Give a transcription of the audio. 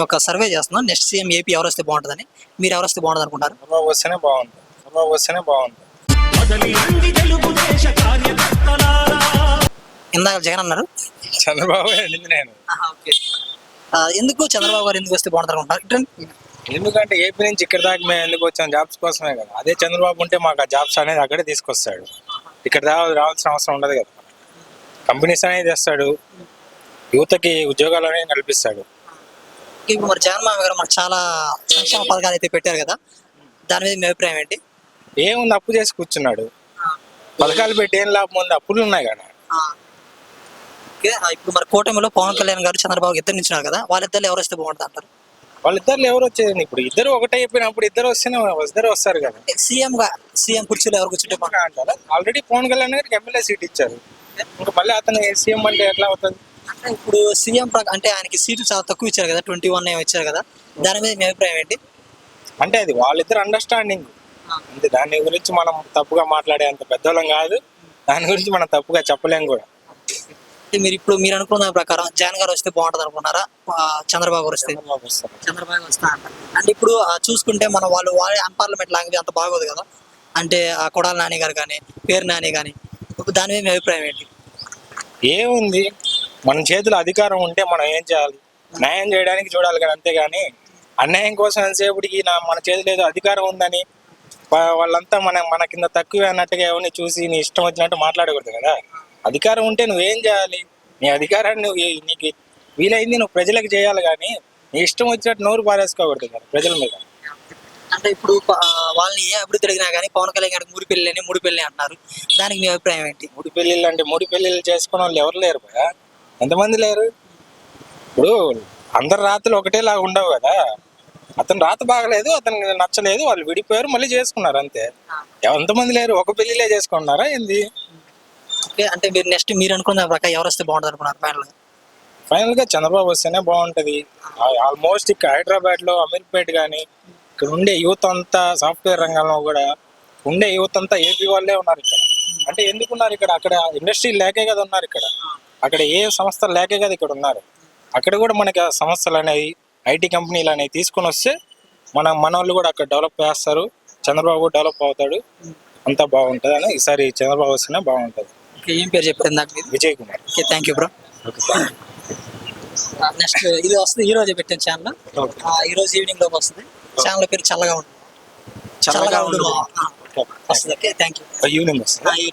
ఒక సర్వే చేస్తున్నాం. Next CM AP ఎవరు వస్తే బాగుంటుందని. మీరు ఎవరు వస్తే బాగుంటుంది అనుకుంటారు? చంద్రబాబు వస్తేనే బాగుంటుంది. చంద్రబాబు వస్తేనే బాగుంటుంది. ఇందాక జగన్ అన్నారు. చంద్రబాబు వెళ్ళింది నేను. ఓకే. ఎందుకు చంద్రబాబు గారు ఎందుకు వస్తే బాగుంటుంది అనుకుంటారు? ఎందుకంటే ఏపీ నుంచి ఇక్కడ దాకా మేము ఎందుకు వచ్చాం? జాబ్స్ కోసమే కదా. అదే చంద్రబాబు ఉంటే మాకు ఆ జాబ్స్ అనేది అక్కడే తీసుకొస్తాడు. ఇక్కడ రావాల్సిన అవసరం ఉండదు కదా. కంపెనీస్ అనేది తెస్తాడు, యువతకి ఉద్యోగాలు అనేది కల్పిస్తాడు. ఇప్పుడు మరి జగన్మోహన్ గారు మనకు చాలా సంక్షేమ పథకాలు అయితే పెట్టారు కదా, దాని మీద మీ అభిప్రాయం ఏంటి? ఏముంది, అప్పు చేసి కూర్చున్నాడు. పథకాలు పెట్టి ఏం లాభం ఉంది? అప్పులు ఉన్నాయి కదా. ఇప్పుడు మరి కూటమిలో పవన్ కళ్యాణ్ గారు చంద్రబాబు ఇద్దరు నిలిచినారు కదా, వాళ్ళిద్దరు ఎవరు వస్తే బాగుంటుంది అంటారు? వాళ్ళిద్దరు ఎవరు వచ్చేది? ఇప్పుడు ఇద్దరు ఒకటే అయిపోయినప్పుడు ఇద్దరు వస్తారు కదా. సీఎం కుర్చీలో ఎవరు కూర్చుంటే అంటారా? ఆల్రెడీ పవన్ కళ్యాణ్ గారికి ఎమ్మెల్యే సీట్ ఇచ్చారు. ఇంకా మళ్ళీ అతను సీఎం అంటే ఎట్లా అవుతుంది? అంటే ఇప్పుడు సీఎం అంటే ఆయనకి సీట్లు చాలా తక్కువ ఇచ్చారు కదా, 21 ఇచ్చారు కదా, దాని మీద మీ అభిప్రాయం ఏంటి? అంటే అది వాళ్ళిద్దరు అండర్స్టాండింగ్. అంటే దాని గురించి మనం తప్పుగా మాట్లాడే అంత పెద్దోళ్ళం కాదు, దాని గురించి మనం తప్పుగా చెప్పలేం కూడా. మీరు అనుకున్న ప్రకారం జగన్ గారు వస్తే బాగుంటుంది అనుకున్నారా, చంద్రబాబు గారు వస్తే? చంద్రబాబు వస్తా అంటారు. అంటే ఇప్పుడు చూసుకుంటే మనం వాళ్ళ పార్లమెంట్ లాంగ్వేజ్ అంత బాగోదు కదా, అంటే కొడాలి నాని గారు కానీ, పేరు నాని కానీ, దాని మీద మీ అభిప్రాయం ఏంటి? ఏముంది, మన చేతిలో అధికారం ఉంటే మనం ఏం చేయాలి? న్యాయం చేయడానికి చూడాలి కదా, అంతేగాని అన్యాయం కోసం ఎంతసేపటికి మన చేతిలో ఏదో అధికారం ఉందని వాళ్ళంతా మన కింద తక్కువ అన్నట్టుగా ఎవరిని చూసి నీ ఇష్టం వచ్చినట్టు మాట్లాడకూడదు కదా. అధికారం ఉంటే నువ్వేం చేయాలి? నీ అధికారాన్ని నీకు వీలైంది నువ్వు ప్రజలకు చేయాలి, కానీ నీ ఇష్టం వచ్చినట్టు నోరు పారేసుకోకూడదు కదా ప్రజల మీద. అంటే ఇప్పుడు వాళ్ళని ఏ అభివృద్ధి అడిగినా కానీ పవన్ కళ్యాణ్ గారికి మూడు పెళ్ళి అంటున్నారు, దానికి మీ అభిప్రాయం ఏంటి? మూడు పెళ్ళిళ్ళు అంటే మూడు పెళ్ళిళ్ళు చేసుకున్న వాళ్ళు ఎవరు లేరు కదా, ఎంతమంది లేరు? ఇప్పుడు అందరు రాత్రులు ఒకటేలాగా ఉండవు కదా. అతను రాత బాగలేదు, అతనికి నచ్చలేదు, వాళ్ళు విడిపోయారు, మళ్ళీ చేసుకున్నారు, అంతే. ఎంతమంది లేరు? ఒక పెళ్లిలే చేసుకున్నారా ఏంది? అంటే మీరు అనుకున్న ప్రకారం ఎవరు వస్తే బాగుంటుంది అనుకున్నారు? ఫైనల్ గా చంద్రబాబు వస్తేనే బాగుంటది. ఆల్మోస్ట్ ఇక్కడ హైదరాబాద్ లో అమీర్పేట్ కానీ ఇక్కడ ఉండే యూత్ అంతా, సాఫ్ట్వేర్ రంగంలో కూడా ఉండే యూత్ అంతా ఏపీ వాళ్ళే ఉన్నారు ఇక్కడ. అంటే ఎందుకున్నారు ఇక్కడ? అక్కడ ఇండస్ట్రీ లేకే కదా ఉన్నారు ఇక్కడ. అక్కడ ఏ సంస్థలు లేకే కదా ఇక్కడ ఉన్నారు. అక్కడ కూడా మనకి సంస్థలు అనేవి, ఐటీ కంపెనీలు అనేవి తీసుకొని వస్తే మన వాళ్ళు కూడా అక్కడ డెవలప్ చేస్తారు, చంద్రబాబు డెవలప్ అవుతాడు, అంతా బాగుంటుంది అని. ఈసారి చంద్రబాబు వస్తేనే బాగుంటుంది. ఏం పేరు చెప్పారు నాకు? Vijay Kumar. Thank you bro. Next ఇది వస్తుంది, ఈ రోజే పెట్టాను ఛానల్. ఈ రోజు ఈవినింగ్ లోకి వస్తుంది. ఛానల్ పేరు చల్లగా ఉంటుంది. వస్తుంది. Okay, thank you. ఈవినింగ్ వస్తుంది.